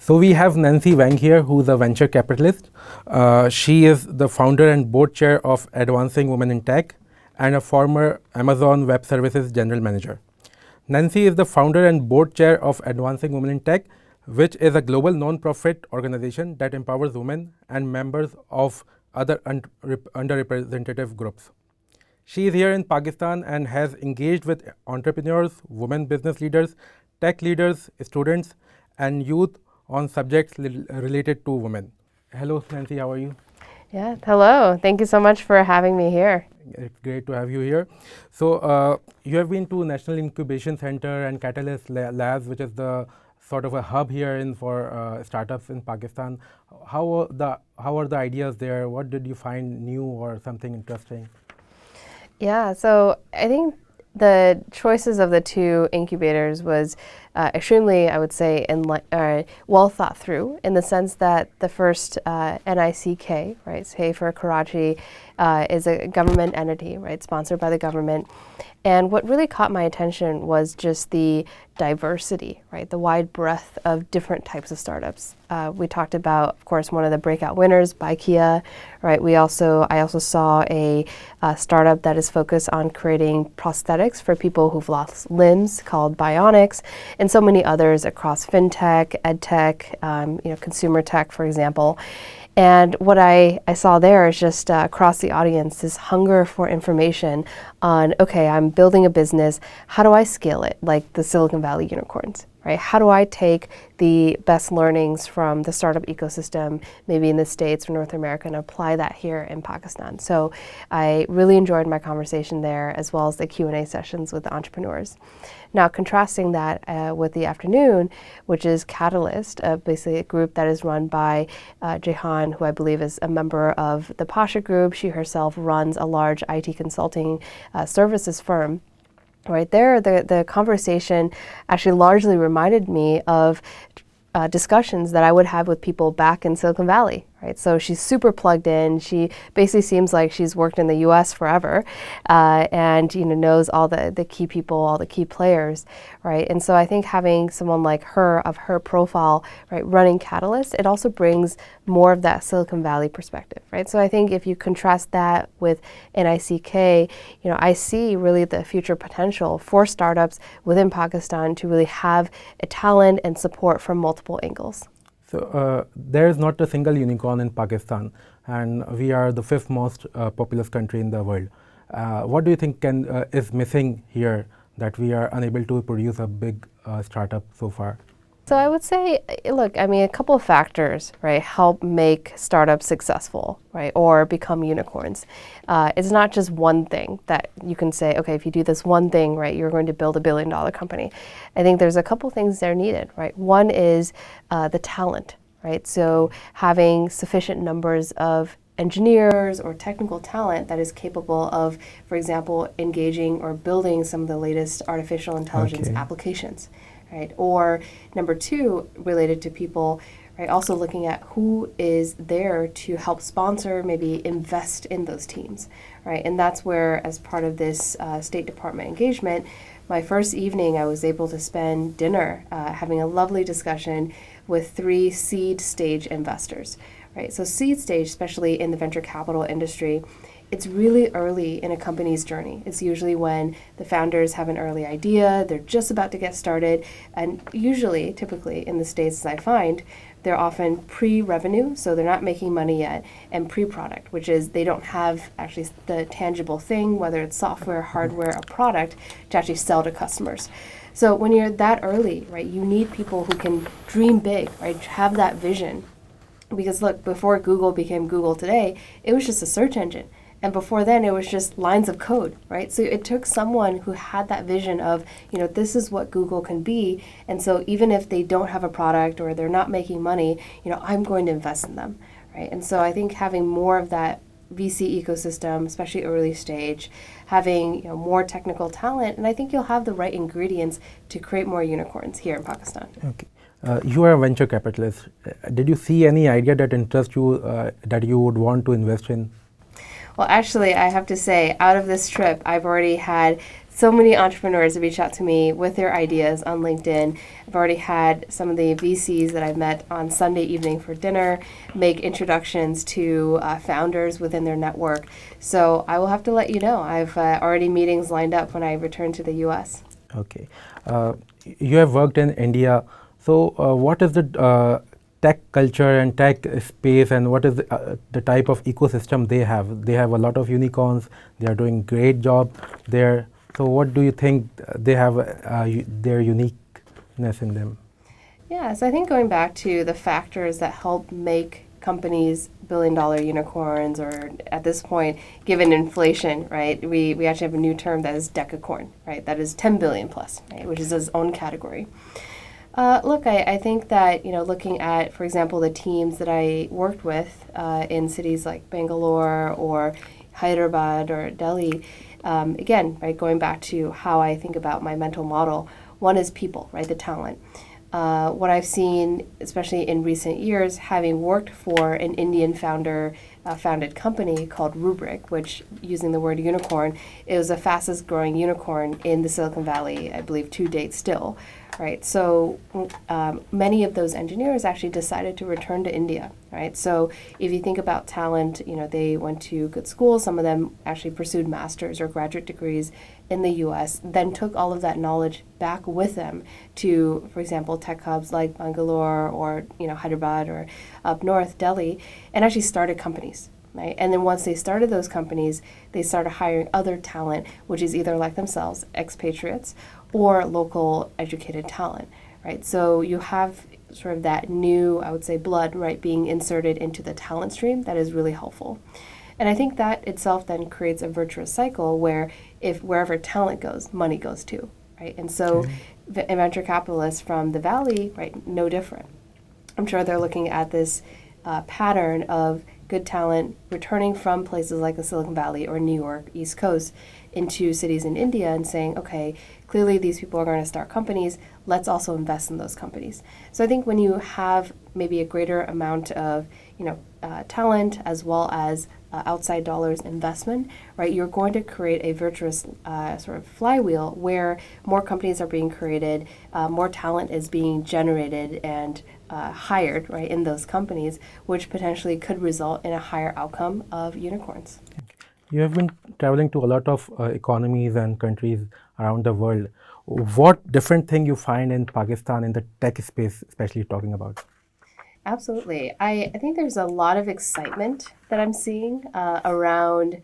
So we have Nancy Wang here, who's a venture capitalist. She is the founder and board chair of Advancing Women in Tech and a former Amazon Web Services general manager. Nancy is the founder and board chair of Advancing Women in Tech, which is a global non-profit organization that empowers women and members of other underrepresented groups. She is here in Pakistan and has engaged with entrepreneurs, women business leaders, tech leaders, students, and youth on subjects related to women. Hello, Nancy, how are you? Yeah, hello. Thank you so much for having me here. It's great to have you here. So, you have been to National Incubation Center and Catalyst Labs, which is the sort of a hub here for startups in Pakistan. How are the ideas there? What did you find new or something interesting? Yeah, so I think the choices of the two incubators was extremely, I would say, well thought through, in the sense that the first NICK, right, say for Karachi, is a government entity, right, sponsored by the government. And what really caught my attention was just the diversity, right, the wide breadth of different types of startups. We talked about, of course, one of the breakout winners, Kia, right? I also saw a startup that is focused on creating prosthetics for people who've lost limbs, called Bionics, and so many others across fintech, edtech, consumer tech, for example. And what I saw there is just across the audience, this hunger for information on, okay, I'm building a business, how do I scale it, like the Silicon Valley unicorns, right? How do I take the best learnings from the startup ecosystem, maybe in the States or North America, and apply that here in Pakistan? So I really enjoyed my conversation there, as well as the Q&A sessions with the entrepreneurs. Now, contrasting that with the afternoon, which is Catalyst, basically a group that is run by Jehan, who I believe is a member of the Pasha Group. She herself runs a large IT consulting services firm. Right there, the conversation actually largely reminded me of discussions that I would have with people back in Silicon Valley, right? So she's super plugged in. She basically seems like she's worked in the U.S. forever, and knows all the key people, all the key players, right? And so I think having someone like her, of her profile, right, running Catalyst, it also brings more of that Silicon Valley perspective, right? So I think if you contrast that with NICK, I see really the future potential for startups within Pakistan to really have a talent and support from multiple angles. So there is not a single unicorn in Pakistan, and we are the fifth most populous country in the world. What do you think is missing here that we are unable to produce a big startup so far? So I would say, look, a couple of factors, right, help make startups successful, right, or become unicorns. It's not just one thing that you can say, okay, if you do this one thing, right, you're going to build $1 billion company. I think there's a couple things that are needed, right? One is the talent, right? So having sufficient numbers of engineers or technical talent that is capable of, for example, engaging or building some of the latest artificial intelligence applications. Right? Or number two, related to people, right, also looking at who is there to help sponsor, maybe invest in those teams, right? And that's where, as part of this State Department engagement, my first evening I was able to spend dinner having a lovely discussion with 3 seed stage investors, right? So seed stage, especially in the venture capital industry, it's really early in a company's journey. It's usually when the founders have an early idea, they're just about to get started, and usually, typically in the States, as I find, they're often pre-revenue, so they're not making money yet, and pre-product, which is they don't have actually the tangible thing, whether it's software, hardware, a product, to actually sell to customers. So when you're that early, right, you need people who can dream big, right, have that vision. Because look, before Google became Google today, it was just a search engine. And before then, it was just lines of code, right? So it took someone who had that vision of, this is what Google can be. And so even if they don't have a product or they're not making money, I'm going to invest in them, right? And so I think having more of that VC ecosystem, especially early stage, having more technical talent, and I think you'll have the right ingredients to create more unicorns here in Pakistan. Okay. You are a venture capitalist. Did you see any idea that interests you that you would want to invest in? Well, actually, I have to say, out of this trip, I've already had so many entrepreneurs reach out to me with their ideas on LinkedIn. I've already had some of the VCs that I've met on Sunday evening for dinner make introductions to founders within their network. So I will have to let you know. I've already meetings lined up when I return to the US. Okay. You have worked in India. So, what is the tech culture and tech space, and what is the type of ecosystem they have? They have a lot of unicorns. They are doing great job there. So, what do you think they have their uniqueness in them? Yeah, so I think going back to the factors that help make companies billion-dollar unicorns, or at this point, given inflation, right, we actually have a new term that is decacorn, right, that is 10 billion plus, right, which is its own category. Look, I think that, looking at, for example, the teams that I worked with in cities like Bangalore or Hyderabad or Delhi, again, right, going back to how I think about my mental model, one is people, right, the talent. What I've seen, especially in recent years, having worked for an Indian founded company called Rubrik, which, using the word unicorn, is the fastest growing unicorn in the Silicon Valley, I believe, to date still. Right, so many of those engineers actually decided to return to India. Right, so if you think about talent, they went to good schools. Some of them actually pursued master's or graduate degrees in the U.S. Then took all of that knowledge back with them to, for example, tech hubs like Bangalore or Hyderabad or up north Delhi, and actually started companies. Right? And then once they started those companies, they started hiring other talent, which is either like themselves, expatriates, or local educated talent, right? So you have sort of that new, I would say, blood, right, being inserted into the talent stream that is really helpful. And I think that itself then creates a virtuous cycle where if wherever talent goes, money goes too, right? And so venture capitalists from the Valley, right, no different. I'm sure they're looking at this pattern of good talent returning from places like the Silicon Valley or New York, East Coast, into cities in India and saying, okay, clearly these people are going to start companies, let's also invest in those companies. So I think when you have maybe a greater amount of, talent as well as outside dollars investment, right, you're going to create a virtuous sort of flywheel where more companies are being created, more talent is being generated and hired, right, in those companies, which potentially could result in a higher outcome of unicorns. You have been traveling to a lot of economies and countries around the world. What different thing you find in Pakistan in the tech space, especially talking about? Absolutely. I think there's a lot of excitement that I'm seeing around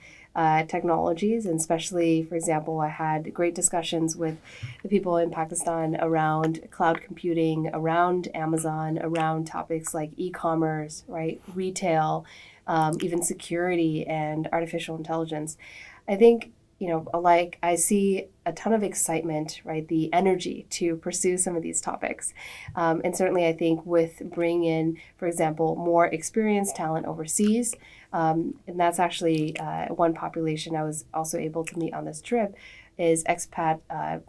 technologies, and especially, for example, I had great discussions with the people in Pakistan around cloud computing, around Amazon, around topics like e-commerce, right, retail, even security and artificial intelligence. I think, like I see a ton of excitement, right? The energy to pursue some of these topics. And certainly I think with bringing in, for example, more experienced talent overseas, and that's actually one population I was also able to meet on this trip, is expat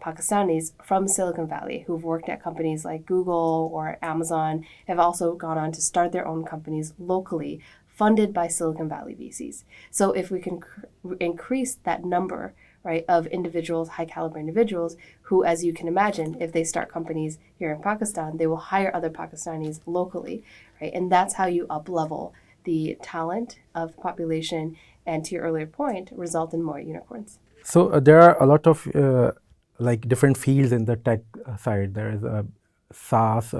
Pakistanis from Silicon Valley who've worked at companies like Google or Amazon, have also gone on to start their own companies locally, funded by Silicon Valley VCs. So if we can increase that number, right, of individuals, high caliber individuals, who, as you can imagine, if they start companies here in Pakistan, they will hire other Pakistanis locally, right? And that's how you up-level the talent of the population and, to your earlier point, result in more unicorns. So there are a lot of like different fields in the tech side. There is a SaaS,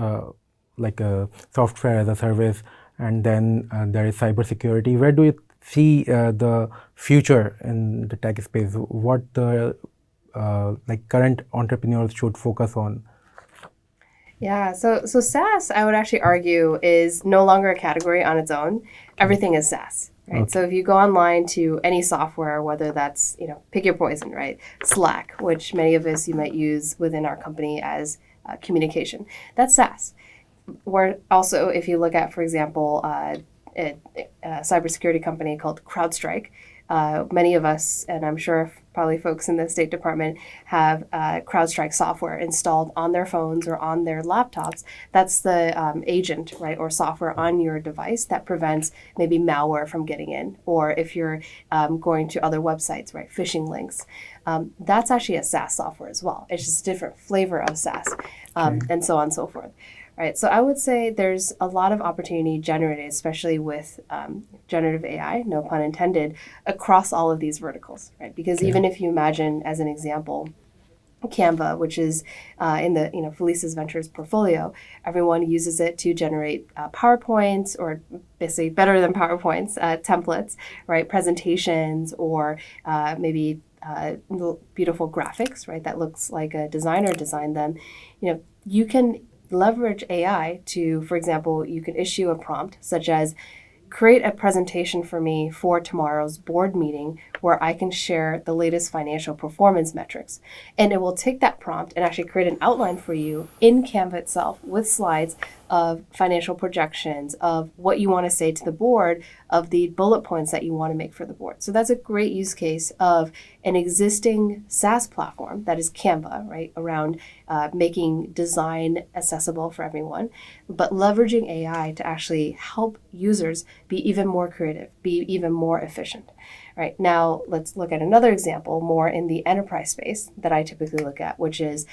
like a software as a service, and then there is cybersecurity. Where do you see the future in the tech space? What the like current entrepreneurs should focus on? Yeah, so SaaS, I would actually argue, is no longer a category on its own. Everything is SaaS, right? Okay. So if you go online to any software, whether that's, pick your poison, right? Slack, which many of us you might use within our company as communication, that's SaaS. Or also, if you look at, for example, a cybersecurity company called CrowdStrike, many of us, and I'm sure probably folks in the State Department, have CrowdStrike software installed on their phones or on their laptops. That's the agent, right, or software on your device that prevents maybe malware from getting in, or if you're going to other websites, right, phishing links. That's actually a SaaS software as well. It's just a different flavor of SaaS, and so on and so forth. Right, so I would say there's a lot of opportunity generated, especially with generative AI, no pun intended, across all of these verticals, right? Because even if you imagine, as an example, Canva, which is in the Felice's Ventures portfolio, everyone uses it to generate PowerPoints, or basically better than PowerPoints, templates, right? Presentations, or maybe beautiful graphics, right? That looks like a designer designed them. You can leverage AI to, for example, you can issue a prompt such as, create a presentation for me for tomorrow's board meeting where I can share the latest financial performance metrics. And it will take that prompt and actually create an outline for you in Canva itself with slides of financial projections, of what you want to say to the board, of the bullet points that you want to make for the board. So that's a great use case of an existing SaaS platform that is Canva, right, around making design accessible for everyone, but leveraging AI to actually help users be even more creative, be even more efficient. Right, now let's look at another example more in the enterprise space that I typically look at, which is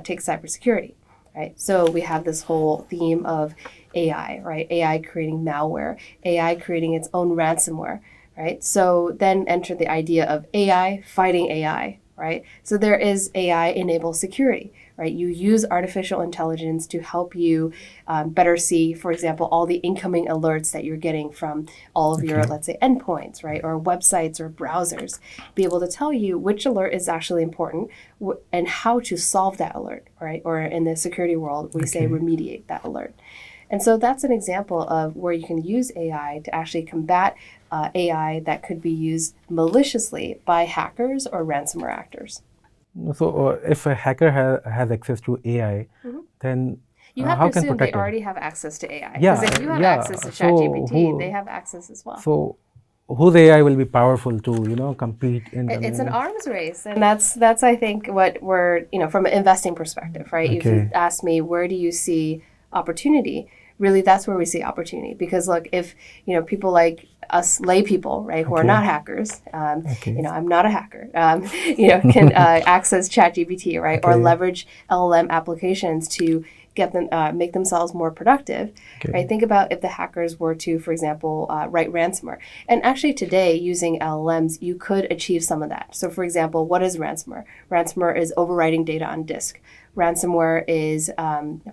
take cybersecurity. Right, so we have this whole theme of AI, right? AI creating malware, AI creating its own ransomware, right? So then enter the idea of AI fighting AI, right? So there is AI-enabled security, right? You use artificial intelligence to help you better see, for example, all the incoming alerts that you're getting from all of your, let's say, endpoints, right? Or websites or browsers. Be able to tell you which alert is actually important and how to solve that alert, right? Or in the security world, we say remediate that alert. And so that's an example of where you can use AI to actually combat AI that could be used maliciously by hackers or ransomware actors. So if a hacker has access to AI, then You have how to can assume they protect it? already have access to AI. Yeah, Because if you have yeah. access to So ChatGPT, they have access as well. so whose AI will be powerful to compete in It's an the arms race, and that's I think what we're from an investing perspective, right? If you ask me, where do you see opportunity? Really, that's where we see opportunity. Because look, if people like us lay people, right, who are not hackers, I'm not a hacker, can access ChatGPT, right, or leverage LLM applications to get them make themselves more productive, right? Think about if the hackers were to, for example, write ransomware. And actually today, using LLMs, you could achieve some of that. So for example, what is ransomware? Ransomware is overwriting data on disk. Ransomware is,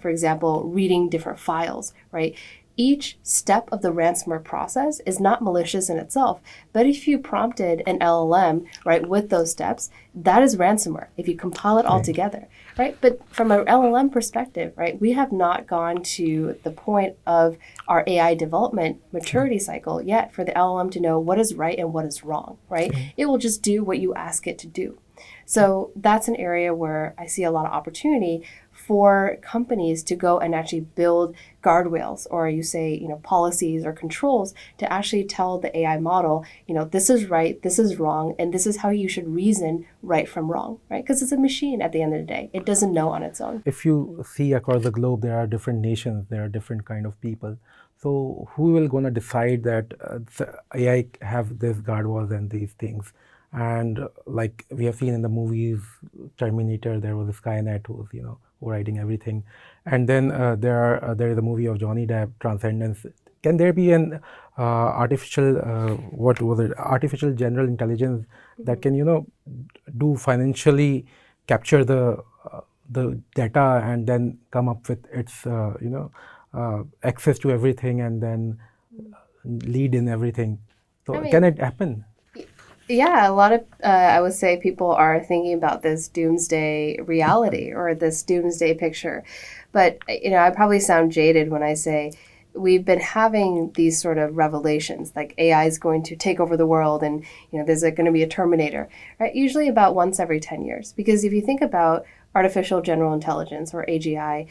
for example, reading different files, right? Each step of the ransomware process is not malicious in itself, but if you prompted an LLM, right, with those steps, that is ransomware, if you compile it all together, right? But from an LLM perspective, right, we have not gone to the point of our AI development maturity cycle yet for the LLM to know what is right and what is wrong, right? It will just do what you ask it to do. So that's an area where I see a lot of opportunity for companies to go and actually build guardrails, or you say, policies or controls to actually tell the AI model, this is right, this is wrong, and this is how you should reason right from wrong, right? Because it's a machine at the end of the day. It doesn't know on its own. If you see across the globe, there are different nations, there are different kind of people. So who will gonna decide that the AI have this guardrails and these things? And like we have seen in the movies, Terminator, there was a Skynet who was overriding everything. And then there is a movie of Johnny Depp, Transcendence. Can there be an artificial general intelligence that can do financially capture the data and then come up with its access to everything and then lead in everything? So can it happen? Yeah, a lot of, I would say, people are thinking about this doomsday reality or this doomsday picture. But, I probably sound jaded when I say we've been having these sort of revelations, like AI is going to take over the world and, there's going to be a Terminator, right? Usually about once every 10 years. Because if you think about artificial general intelligence or AGI,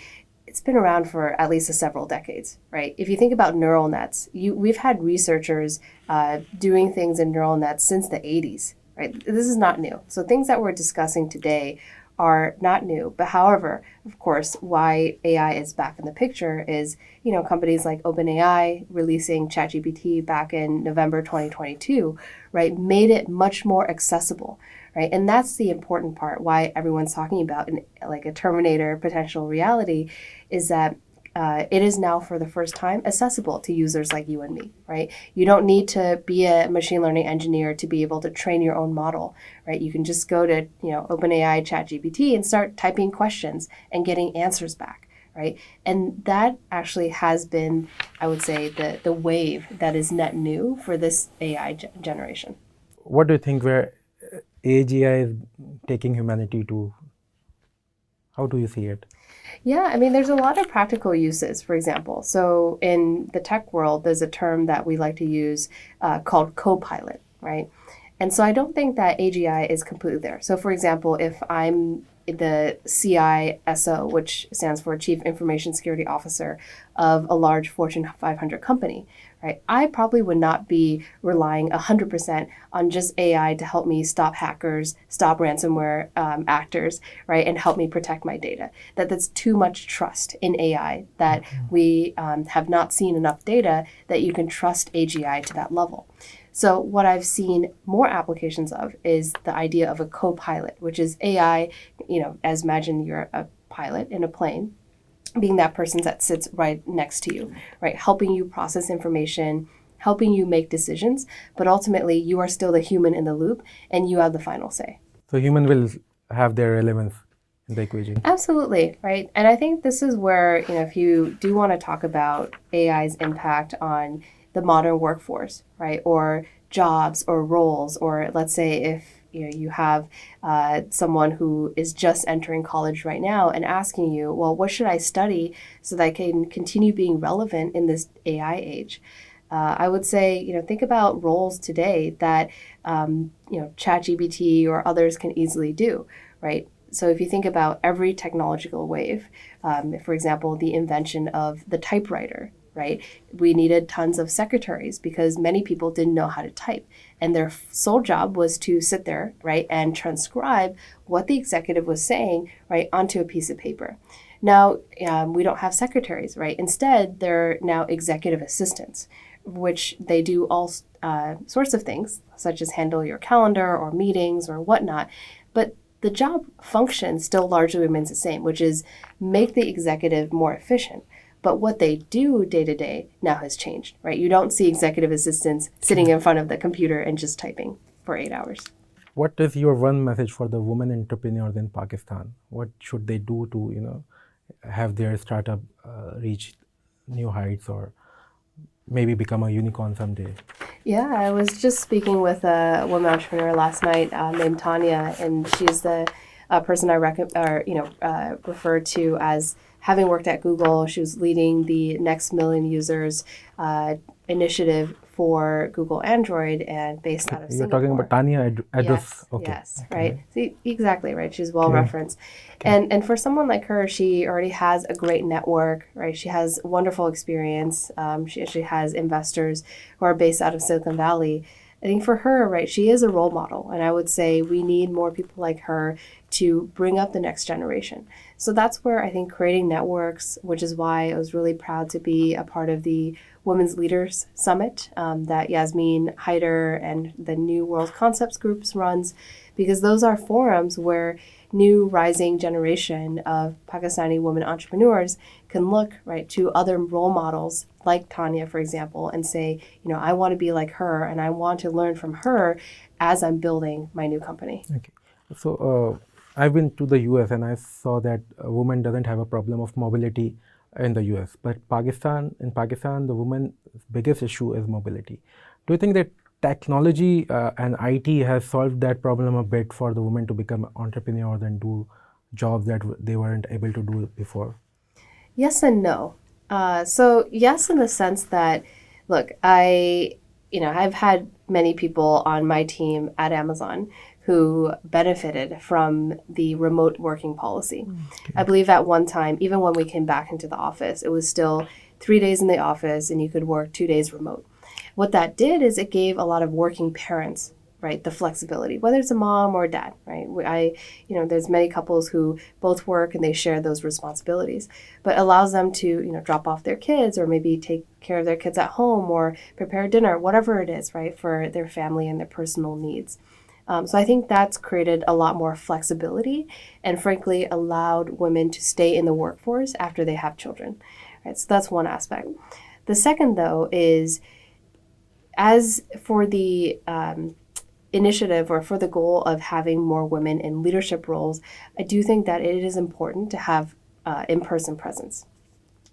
it's been around for at least several decades, right? If you think about neural nets, we've had researchers doing things in neural nets since the 80s, right? This is not new. So things that we're discussing today are not new. But however, of course, why AI is back in the picture is, companies like OpenAI releasing ChatGPT back in November 2022, right, made it much more accessible, right? And that's the important part, why everyone's talking about like a Terminator potential reality, is that it is now for the first time accessible to users like you and me, right? You don't need to be a machine learning engineer to be able to train your own model, right? You can just go to, OpenAI, ChatGPT and start typing questions and getting answers back, right? And that actually has been, I would say, the wave that is net new for this AI generation. What do you think where AGI is taking humanity to? How do you see it? Yeah, I mean, there's a lot of practical uses, for example. So in the tech world, there's a term that we like to use called co-pilot, right? And so I don't think that AGI is completely there. So for example, if I'm the CISO, which stands for Chief Information Security Officer of a large Fortune 500 company, right? I probably would not be relying 100% on just AI to help me stop hackers, stop ransomware actors, right? And help me protect my data. That's too much trust in AI that we have not seen enough data that you can trust AGI to that level. So what I've seen more applications of is the idea of a co-pilot, which is AI, as imagine you're a pilot in a plane, being that person that sits right next to you, right? Helping you process information, helping you make decisions, but ultimately you are still the human in the loop and you have the final say. So human will have their relevance in the equation. Absolutely, right? And I think this is where, if you do want to talk about AI's impact on the modern workforce, right? Or jobs or roles, or let's say if you have someone who is just entering college right now and asking you, well, what should I study so that I can continue being relevant in this AI age? I would say, think about roles today that, ChatGPT or others can easily do, right? So if you think about every technological wave, for example, the invention of the typewriter, right? We needed tons of secretaries because many people didn't know how to type. And their sole job was to sit there, right, and transcribe what the executive was saying, right, onto a piece of paper. Now, we don't have secretaries, right? Instead, they're now executive assistants, which they do all sorts of things, such as handle your calendar or meetings or whatnot. But the job function still largely remains the same, which is make the executive more efficient. But what they do day to day now has changed, right? You don't see executive assistants sitting in front of the computer and just typing for 8 hours. What is your one message for the women entrepreneurs in Pakistan? What should they do to, have their startup reach new heights or maybe become a unicorn someday? Yeah, I was just speaking with a woman entrepreneur last night named Tanya, and she's the person I referred to as having worked at Google. She was leading the Next Million Users initiative for Google Android and based out of You're Singapore. talking about Tanya Address. Yes, Okay. yes, right. See, exactly right. She's well referenced. And for someone like her, she already has a great network, right? She has wonderful experience. She actually has investors who are based out of Silicon Valley. I think for her, right, she is a role model. And I would say we need more people like her to bring up the next generation. So that's where I think creating networks, which is why I was really proud to be a part of the Women's Leaders Summit that Yasmin Haider and the New World Concepts Groups runs, because those are forums where new rising generation of Pakistani women entrepreneurs can look right to other role models like Tanya, for example, and say, I want to be like her and I want to learn from her as I'm building my new company. Okay. So I've been to the US and I saw that a woman doesn't have a problem of mobility in the US, but in Pakistan, the woman's biggest issue is mobility. Do you think that technology and IT has solved that problem a bit for the women to become entrepreneurs and do jobs that they weren't able to do before? Yes and no. So yes, in the sense that, look, I've had many people on my team at Amazon who benefited from the remote working policy. I believe at one time, even when we came back into the office, it was still 3 days in the office and you could work 2 days remote. What that did is it gave a lot of working parents, right, the flexibility, whether it's a mom or a dad, right? There's many couples who both work and they share those responsibilities, but allows them to, drop off their kids or maybe take care of their kids at home or prepare dinner, whatever it is, right, for their family and their personal needs. So I think that's created a lot more flexibility and frankly allowed women to stay in the workforce after they have children, right? So that's one aspect. The second, though, is as for the initiative or for the goal of having more women in leadership roles, I do think that it is important to have in-person presence.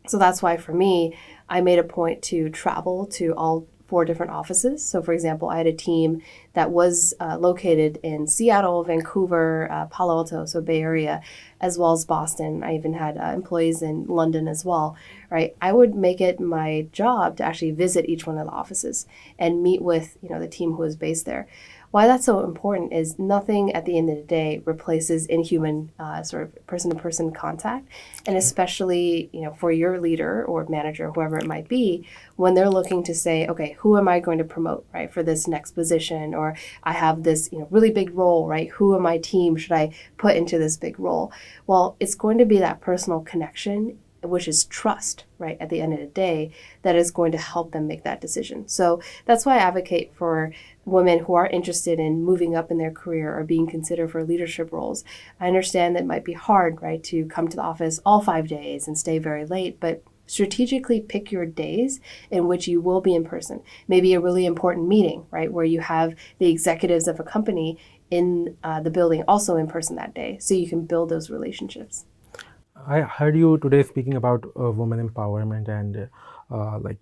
So that's why for me, I made a point to travel to all 4 different offices. So for example, I had a team that was located in Seattle, Vancouver, Palo Alto, so Bay Area, as well as Boston. I even had employees in London as well, right? I would make it my job to actually visit each one of the offices and meet with, the team who was based there. Why that's so important is nothing at the end of the day replaces inhuman sort of person-to-person contact, and especially for your leader or manager, whoever it might be, when they're looking to say, okay, who am I going to promote, right, for this next position, or I have this really big role, right? Who in my team should I put into this big role? Well, it's going to be that personal connection, which is trust, right, at the end of the day, that is going to help them make that decision. So that's why I advocate for women who are interested in moving up in their career or being considered for leadership roles. I understand that it might be hard, right, to come to the office all 5 days and stay very late, but strategically pick your days in which you will be in person. Maybe a really important meeting, right, where you have the executives of a company in the building also in person that day, so you can build those relationships. I heard you today speaking about women empowerment and like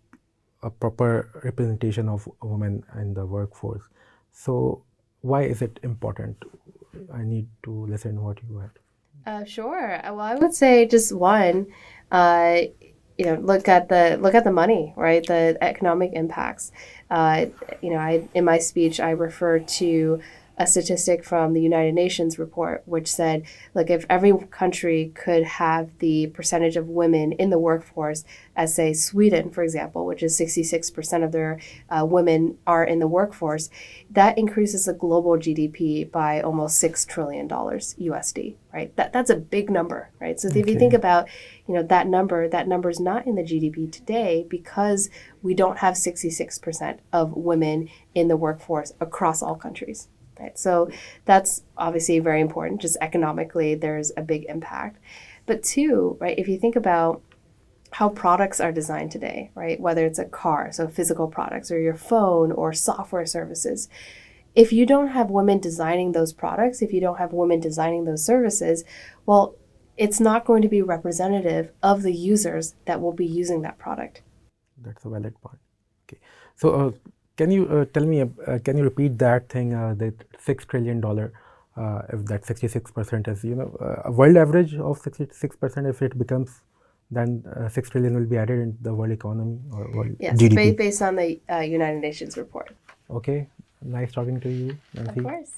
a proper representation of women in the workforce. So why is it important? I need to listen what you had. Sure. Well, I would say just one, look at the money, right? The economic impacts. In my speech, I referred to a statistic from the United Nations report, which said, look, if every country could have the percentage of women in the workforce, as say Sweden, for example, which is 66% of their women are in the workforce, that increases the global GDP by almost $6 trillion USD, right? That's a big number, right? So if you think about, that number is not in the GDP today because we don't have 66% of women in the workforce across all countries. Right? So that's obviously very important. Just economically, there's a big impact. But 2, right, if you think about how products are designed today, right, whether it's a car, so physical products, or your phone or software services, if you don't have women designing those products, if you don't have women designing those services, well, it's not going to be representative of the users that will be using that product. That's a valid point. Okay. So can you tell me, can you repeat that thing, that $6 trillion, if that 66% is, a world average of 66%, if it becomes, then 6 trillion will be added in the world economy or world GDP? Based on the United Nations report. Okay. Nice talking to you, Nancy. Of course.